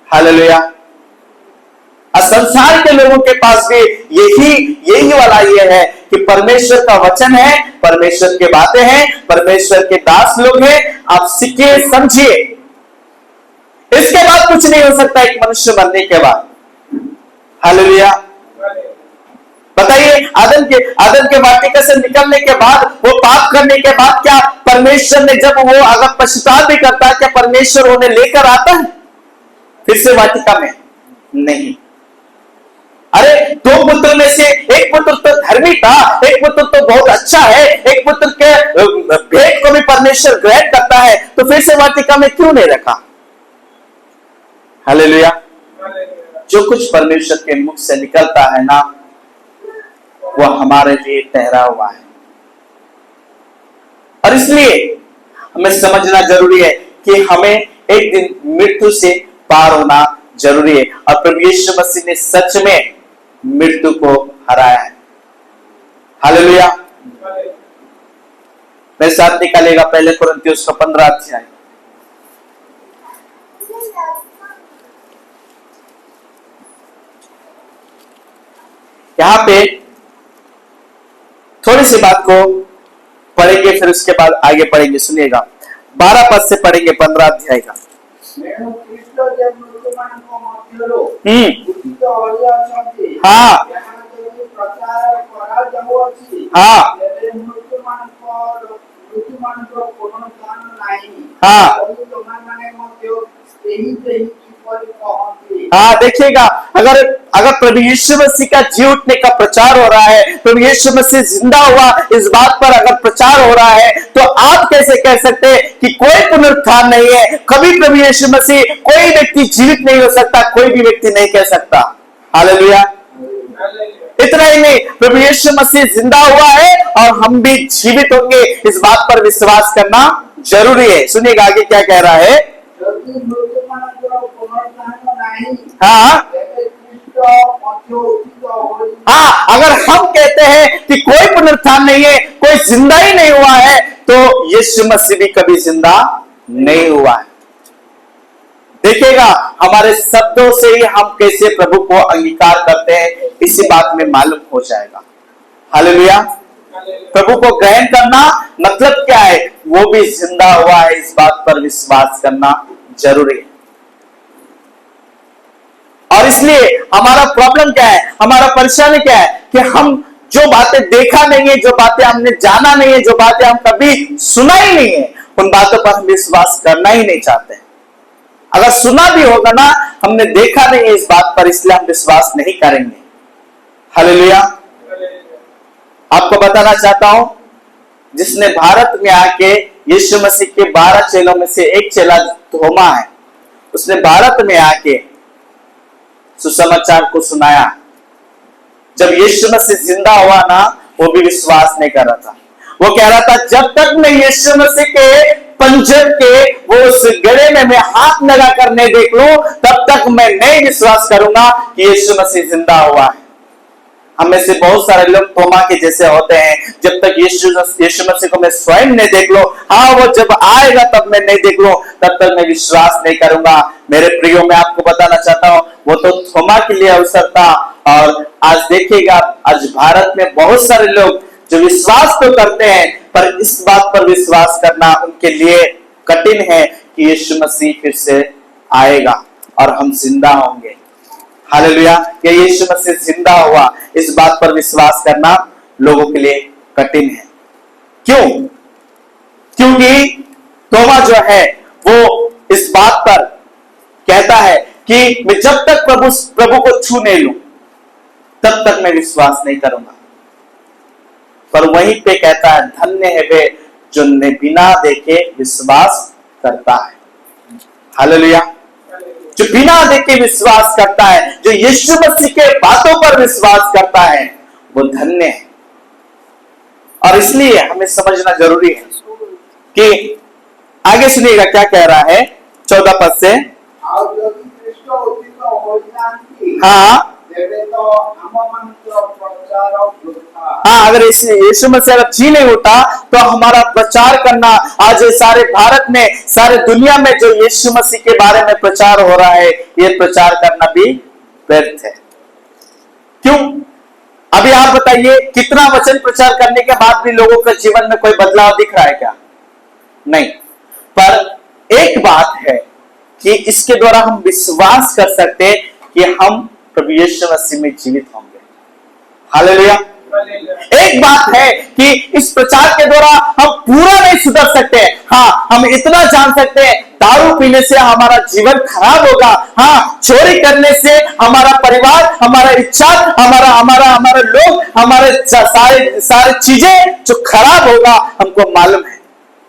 हालेलुया। संसार के लोगों के पास भी यही वाला ये है कि परमेश्वर का वचन है, परमेश्वर की बातें हैं, परमेश्वर के दास लोग हैं, आप सीखिए समझिए। इसके बाद कुछ नहीं हो सकता एक मनुष्य मरने के बाद। हालेलुया। बताइए, आदम के वाटिका से निकलने के बाद, वो पाप करने के बाद क्या परमेश्वर ने, जब वो अगर पश्चाताप भी करता है, क्या परमेश्वर उन्हें लेकर आता है फिर से वाटिका में? नहीं। अरे दो पुत्र में से एक पुत्र तो धर्मी था, एक पुत्र तो बहुत अच्छा है, एक पुत्र के भेंट को भी परमेश्वर ग्रहण करता है, तो फिर से वाटिका में क्यों नहीं रखा? हालेलुया। जो कुछ परमेश्वर के मुख से निकलता है ना, वो हमारे लिए ठहरा हुआ है। और इसलिए हमें समझना जरूरी है कि हमें एक दिन मृत्यु से पार होना जरूरी है। और प्रभु यीशु मसीह ने सच में मृत्यु को हराया है। हालेलुया। मेरे साथ निकालेगा पहले कुरिन्थियों का 15 अध्याय। यहां पे थोड़ी सी बात को पढ़ेंगे, फिर उसके बाद आगे पढ़ेंगे। सुनिएगा, 12 पद से पढ़ेंगे 15 अध्याय का। हाँ हाँ हाँ। देखिएगा, अगर प्रभु यीशु मसीह का जी उठने का प्रचार हो रहा है, प्रभु यीशु मसीह जिंदा हुआ इस बात पर अगर प्रचार हो रहा है, तो आप कैसे कह सकते हैं कि कोई पुनरुत्थान नहीं है? कभी प्रभु यीशु मसीह, कोई व्यक्ति जीवित नहीं हो सकता, कोई भी व्यक्ति नहीं कह सकता। हालेलुया। इतना ही नहीं, प्रभु यीशु मसीह जिंदा हुआ है और हम भी जीवित होंगे, इस बात पर विश्वास करना जरूरी है। सुनिएगा आगे क्या कह रहा है। हाँ हाँ, अगर हम कहते हैं कि कोई पुनरुत्थान नहीं है, कोई जिंदा ही नहीं हुआ है, तो यीशु मसीह भी कभी जिंदा नहीं हुआ है। देखिएगा, हमारे शब्दों से ही हम कैसे प्रभु को अंगीकार करते हैं, इसी बात में मालूम हो जाएगा। हालेलुया। प्रभु को ग्रहण करना मतलब क्या है? वो भी जिंदा हुआ है, इस बात पर विश्वास करना जरूरी है। और इसलिए हमारा प्रॉब्लम क्या है, हमारा परेशानी क्या है कि हम जो बातें देखा नहीं है, जो बातें हमने जाना नहीं है, जो बातें हम कभी सुना ही नहीं है, उन बातों पर हम विश्वास करना ही नहीं चाहते। अगर सुना भी होगा ना, हमने देखा नहीं है इस बात पर, इसलिए हम विश्वास नहीं करेंगे। हालेलुया। आपको बताना चाहता हूं, जिसने भारत में आके यीशु मसीह के 12 चेलों में से एक चेला थोमा है, उसने भारत में आके सुसमाचार को सुनाया। जब यीशु मसीह जिंदा हुआ ना, वो भी विश्वास नहीं कर रहा था। वो कह रहा था जब तक मैं यीशु मसीह के पंजर के वो उस गले में मैं हाथ लगा कर नहीं देख लूं, तब तक मैं नहीं विश्वास करूंगा कि यीशु मसीह जिंदा हुआ है। हम में से बहुत सारे लोग तोमा के जैसे होते हैं, जब तक यीशु मसीह को मैं स्वयं नहीं देख लो, हाँ वो जब आएगा तब मैं नहीं देख लो, तब तक मैं विश्वास नहीं करूंगा। मेरे प्रियो, मैं आपको बताना चाहता हूं, वो तो तोमा के लिए अवसर था, और आज देखिएगा आज भारत में बहुत सारे लोग जो विश्वास तो करते हैं, पर इस बात पर विश्वास करना उनके लिए कठिन है कि यीशु मसीह फिर से आएगा और हम जिंदा होंगे। हालेलुया। ये यीशु मसीह जिंदा हुआ, इस बात पर विश्वास करना लोगों के लिए कठिन है। क्यों? क्योंकि तोमा जो है वो इस बात पर कहता है कि मैं जब तक प्रभु को छू नहीं लूं, तब तक मैं विश्वास नहीं करूंगा। पर वहीं पे कहता है धन्य है वे जो बिना देखे विश्वास करता है। हालेलुया। जो बिना देखे विश्वास करता है, जो यीशु मसीह के बातों पर विश्वास करता है, वो धन्य है। और इसलिए हमें समझना जरूरी है कि आगे सुनिएगा क्या कह रहा है 14 पद से। हाँ, हाँ, अगर यीशु मसीह अगर जी नहीं होता तो हमारा प्रचार करना आज सारे भारत में, सारे दुनिया में जो यीशु मसीह के बारे में प्रचार हो रहा है, ये प्रचार करना भी व्यर्थ है। क्यों? अभी आप बताइए, कितना वचन प्रचार करने के बाद भी लोगों के जीवन में कोई बदलाव दिख रहा है क्या? नहीं। पर एक बात है कि इसके द्वारा हम विश्वास कर सकते हैं कि हम प्रभु यीशु मसीह में जीवित होंगे। हालेलुया। एक बात है कि इस प्रचार के द्वारा हम पूरा नहीं सुधर सकते। हाँ, हम इतना जान सकते हैं, दारू पीने से हमारा जीवन खराब होगा। हाँ, चोरी करने से हमारा परिवार, हमारा इच्छा, हमारा लोग, हमारे सारे चीजें जो खराब होगा, हमको मालूम है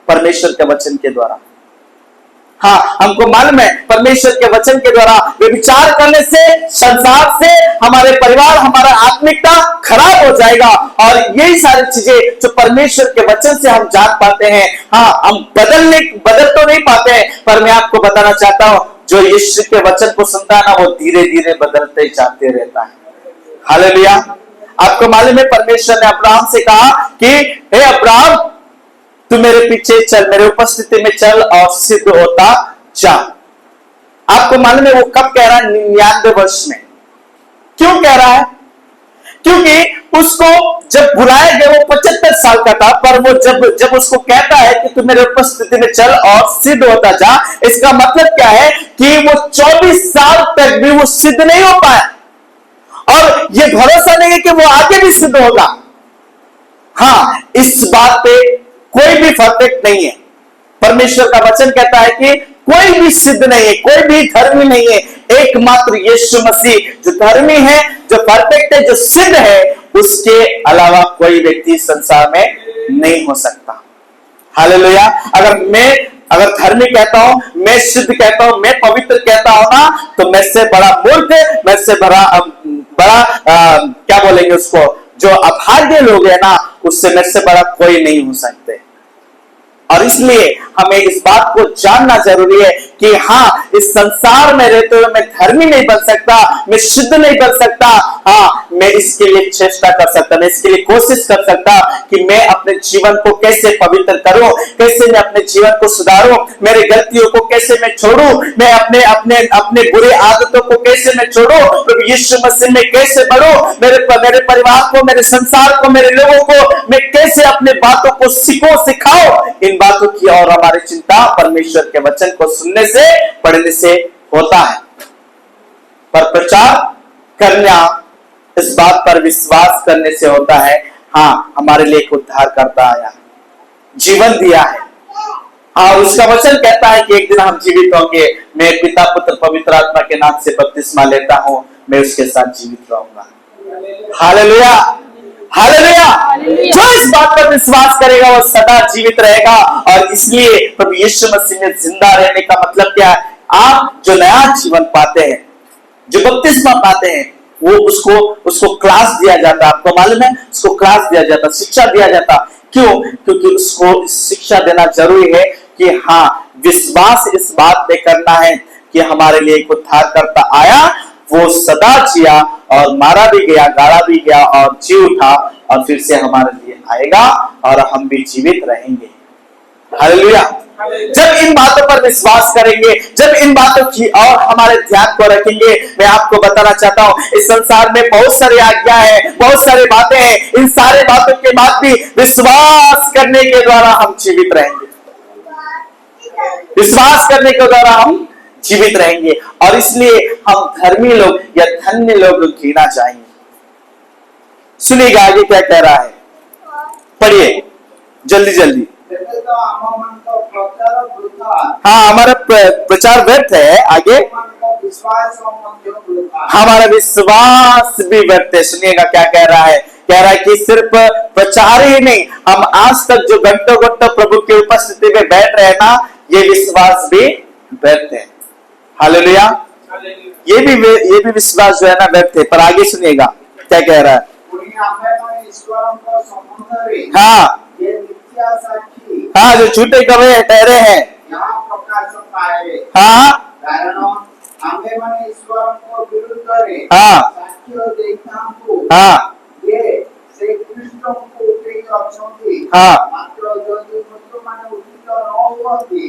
परमेश्वर के वचन के द्वारा। हाँ, हमको मालूम है परमेश्वर के वचन के द्वारा विचार करने से संसार से हमारे परिवार, हमारा आत्मिकता खराब हो जाएगा। और यही सारी चीजें जो परमेश्वर के वचन से हम जान पाते हैं। हाँ, हम बदल तो नहीं पाते हैं, पर मैं आपको बताना चाहता हूं, जो यीशु के वचन को सुनता है ना, वो धीरे धीरे बदलते जाते रहता है। हालेलुया। आपको मालूम है परमेश्वर ने अब्राहम से कहा कि हे अब्राहम, तू मेरे पीछे चल, मेरे उपस्थिति में चल और सिद्ध होता जा। आपको मालूम है वो कब कह रहा है? 99 वर्ष में। क्यों कह रहा है? क्योंकि उसको जब बुलाया गया वो 75 साल का था, पर वो जब उसको कहता है कि तू मेरे उपस्थिति में चल और सिद्ध होता जा, इसका मतलब क्या है कि वो 24 साल तक भी वो सिद्ध नहीं हो पाया, और ये भरोसा नहीं है कि वो आगे भी सिद्ध होगा। हाँ, इस बात पे कोई भी परफेक्ट नहीं है। परमेश्वर का वचन कहता है कि कोई भी सिद्ध नहीं है, कोई भी धर्मी नहीं है, एकमात्र यीशु मसीह जो धर्मी है, जो परफेक्ट है, जो सिद्ध है, उसके अलावा कोई व्यक्ति संसार में नहीं हो सकता। हालेलुया। अगर धर्मी कहता हूं, मैं सिद्ध कहता हूं, मैं पवित्र कहता हूं ना, तो मैं से बड़ा मूर्ख, मैं से बड़ा क्या बोलेंगे उसको, जो अभाग्य लोग है ना, उससे मेरे से बड़ा कोई नहीं हो सकते। और इसलिए हमें इस बात को जानना जरूरी है कि हाँ, इस संसार में रहते हुए मैं धर्मी नहीं बन सकता, मैं शुद्ध नहीं बन सकता। हाँ, मैं इसके लिए चेष्टा कर सकता, मैं इसके लिए कोशिश कर सकता कि मैं अपने जीवन को कैसे पवित्र करूं, कैसे मैं अपने जीवन को सुधारूं, मेरे गलतियों को कैसे मैं छोड़ूं, मैं अपने बुरे आदतों को कैसे मैं छोड़ूं, प्रभु यीशु मसीह में कैसे बढ़ूं, मेरे परिवार को, मेरे संसार को, मेरे लोगों को मैं कैसे अपने बातों को सिखाऊं। इन बातों की और हमारी चिंता परमेश्वर के वचन को सुनने से, पढ़ने से होता है। पर प्रचार करना इस बात पर विश्वास करने से होता है, हाँ हमारे लिए एक उद्धारकर्ता आया, जीवन दिया है। हाँ, उसका वचन कहता है कि एक दिन हम जीवित होंगे। मैं पिता पुत्र पवित्र आत्मा के नाम से बपतिस्मा लेता हूं, मैं उसके साथ जीवित रहूंगा। Hallelujah, hallelujah. जो इस बात पर विश्वास करेगा वो सदा जीवित रहेगा। और इसलिए प्रभु यीशु मसीह में जिंदा रहने का मतलब क्या है? आप जो नया जीवन पाते हैं, जो बपतिस्मा पाते हैं, वो उसको क्लास दिया जाता। आपको मालूम है, उसको क्लास दिया जाता, शिक्षा दिया जाता। क्यों? क्योंकि उसको शिक्षा देना जरूरी है कि हाँ, विश्वास इस बात पे करना है कि हमारे लिए एक उद्धारकर्ता आया, वो सदा जिया और मारा भी गया, गाड़ा भी गया और जी उठा और फिर से हमारे लिए आएगा और हम भी जीवित रहेंगे। हालेलुया। जब इन बातों पर विश्वास करेंगे, जब इन बातों की और हमारे ध्यान को रखेंगे, मैं आपको बताना चाहता हूं, इस संसार में बहुत सारी आज्ञा है, बहुत सारी बातें हैं। इन सारे बातों के बाद भी विश्वास करने के द्वारा हम जीवित रहेंगे। विश्वास करने के द्वारा हम जीवित रहेंगे और इसलिए हम धर्मी लोग या धन्य लोग जीना चाहेंगे। सुनिएगा आगे क्या कह रहा है, पढ़िए जल्दी जल्दी। हाँ, हमारा प्रचार व्यर्थ है। आगे, हमारा विश्वास भी व्यर्थ है। सुनिएगा क्या कह रहा है, कह रहा है कि सिर्फ प्रचार ही नहीं, हम आज तक जो घंटों घंटों प्रभु की उपस्थिति में बैठ रहे हैं ना, ये विश्वास भी व्यर्थ है। हालेलुया। ये भी विश्वास जो है ना व्यर्थ है। पर आगे सुनिएगा क्या कह रहा है। हाँ हाँ, जो झूठे गवाह ठहरे हैं, हाँ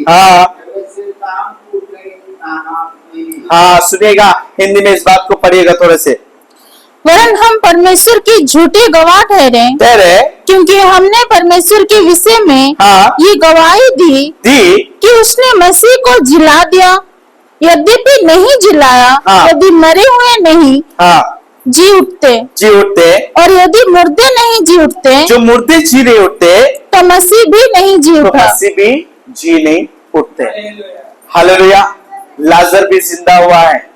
हाँ, हाँ सुनिएगा, हिंदी में इस बात को पढ़िएगा थोड़े से। वरन हम परमेश्वर की झूठी गवाह ठहरे, क्योंकि हमने परमेश्वर के विषय में ये गवाही दी कि उसने मसीह को जिला दिया, यद्यपि नहीं जिलाया, यदि मरे हुए नहीं जी उठते और यदि मुर्दे नहीं जी उठते, जो मुर्दे जी नहीं उठते, तो मसीह भी नहीं जी उठा, मसीह भी जी नहीं उठते। हालेलुया। लाजर भी जिंदा हुआ है,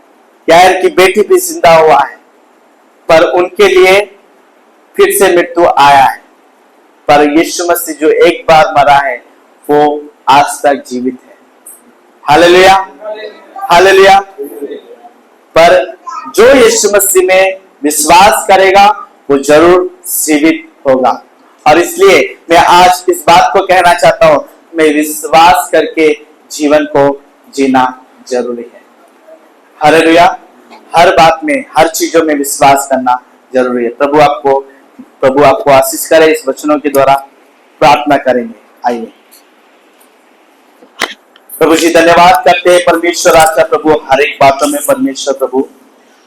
यार की बेटी भी जिंदा हुआ है, पर उनके लिए फिर से मृत्यु आया है। पर यीशु मसीह जो एक बार मरा है, वो आज तक जीवित है। Hallelujah, hallelujah. पर जो यीशु मसीह में विश्वास करेगा, वो जरूर जीवित होगा। और इसलिए मैं आज इस बात को कहना चाहता हूं, मैं विश्वास करके जीवन को जीना जरूरी है। हालेलुया। हर बात में, हर चीजों में विश्वास करना जरूरी है। प्रभु आपको आशीष करे। इस वचनों के द्वारा प्रार्थना करेंगे। आइए प्रभु जी, धन्यवाद करते हैं परमेश्वर आचा प्रभु, हर एक बातों में परमेश्वर प्रभु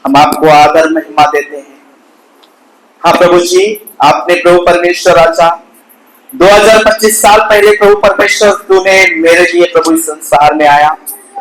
हम आपको आदर महिमा देते हैं। हाँ प्रभु जी, आपने प्रभु परमेश्वर आचा 2025 साल पहले प्रभु परमेश्वर तूने मेरे लिए प्रभु इस संसार में आया,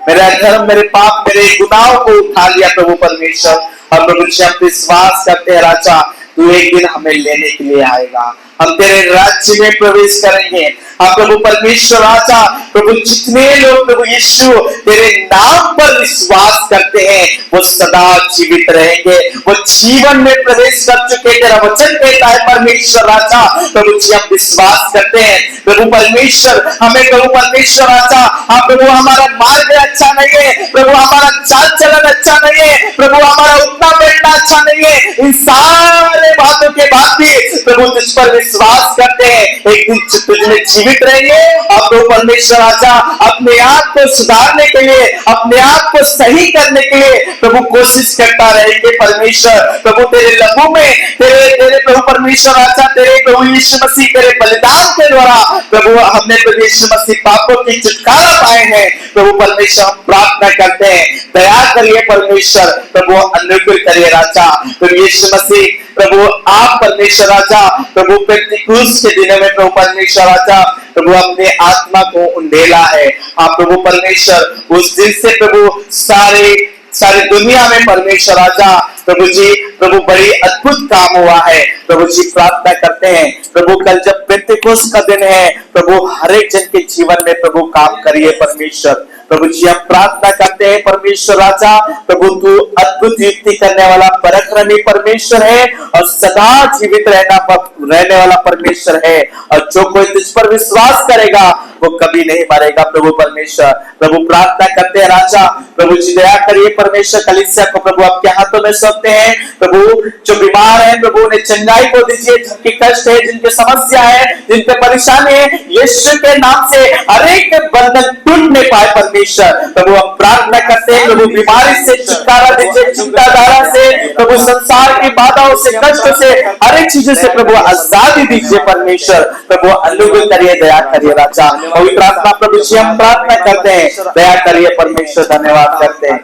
मेरा धर्म, मेरे पाप, मेरे गुनाहों को उठा लिया प्रभु परमेश्वर। और प्रभु जी हम विश्वास करते हैं राजा, तू एक दिन हमें लेने के लिए आएगा, हम तेरे राज्य में प्रवेश करेंगे। हाँ प्रभु परमेश्वर राजा, प्रभु जितने लोग प्रभु यीशु तेरे नाम पर विश्वास करते हैं, वो सदा जीवित रहेंगे, वो जीवन में प्रवेश कर चुके। तेरा वचन कहता है परमेश्वर राजा, प्रभु जी हम विश्वास करते हैं प्रभु परमेश्वर, हमें प्रभु परमेश्वर राजा, हाँ प्रभु हमारा मार्ग अच्छा नहीं है प्रभु, हमारा चाल चलन अच्छा नहीं है प्रभु, हमारा उठना बैठना अच्छा नहीं है, इन सारे बातों के बाद भी प्रभु तुझ पर विश्वास करते हैं, एक दिन तुझमें जीवित रहेंगे। और प्रभु परमेश्वर राजा, अपने आप को सुधारने के लिए, अपने आप को सही करने के लिए प्रभु कोशिश करता रहेंगे परमेश्वर। प्रभु तेरे लहू में, तेरे प्रभु परमेश्वर राजा, तेरे प्रभु यीशु मसीह तेरे बलिदान के द्वारा प्रभु हमने प्रभु यीशु मसीह पापों की छुटकारा पाए हैं। प्रभु परमेश्वर हम प्रार्थना करते हैं, दया करिए परमेश्वर, प्रभु अनुग्रह करिए राजा। प्रभु यीशु मसीह प्रभु आप परमेश्वर राजा, प्रभु पेंटिकुस्त के दिनों में प्रभु परमेश्वर राजा, प्रभु अपने आत्मा को उंडेला है। आप प्रभु परमेश्वर उस दिन से प्रभु सारी दुनिया में परमेश्वर राजा प्रभु जी, प्रभु बड़ी अद्भुत काम हुआ है। प्रभु जी प्रार्थना करते हैं प्रभु कल जब पेंतेकोस्त का दिन है प्रभु हर एक जन के जीवन में प्रभु काम करिए परमेश्वर। प्रभु जी हम प्रार्थना करते हैं परमेश्वर राजा, प्रभु तू अद्भुत युक्ति करने वाला पराक्रमी परमेश्वर है और सदा जीवित रहने वाला परमेश्वर है, और जो कोई तुझ पर विश्वास करेगा वो कभी नहीं मरेगा प्रभु परमेश्वर। प्रभु प्रार्थना करते हैं राजा, प्रभु जी दया करिए परमेश्वर, कलीसिया को प्रभु आपके हाथों में सौंपते हैं। प्रभु जो बीमार है प्रभु उन्हें चंगाई को दीजिए, जिनके कष्ट है, जिनके समस्या है, जिनके परेशानी है, यीशु के नाम से हर एक बंधन टूट नहीं पाए परमेश्वर। प्रभु हम प्रार्थना करते हैं प्रभु बीमारी से छुटकारा दीजिए, चिंताधारा से, प्रभु संसार की बाधाओं से, कष्ट से, हर एक चीजों से प्रभु आजादी दीजिए परमेश्वर। प्रभु अनुग्रह करिए, दया करिए राजा। पवित्र आत्मा प्रभु जी हम प्रार्थना करते हैं, दया करिए परमेश्वर। धन्यवाद करते हैं,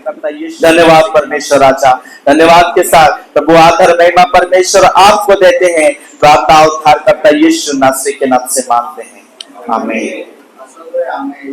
धन्यवाद परमेश्वर राजा। धन्यवाद के साथ प्रभु आदर महिमा परमेश्वर आपको देते हैं। प्रार्थना उद्धार करता यीशु नासरी के नाम से मांगते हैं, आमीन।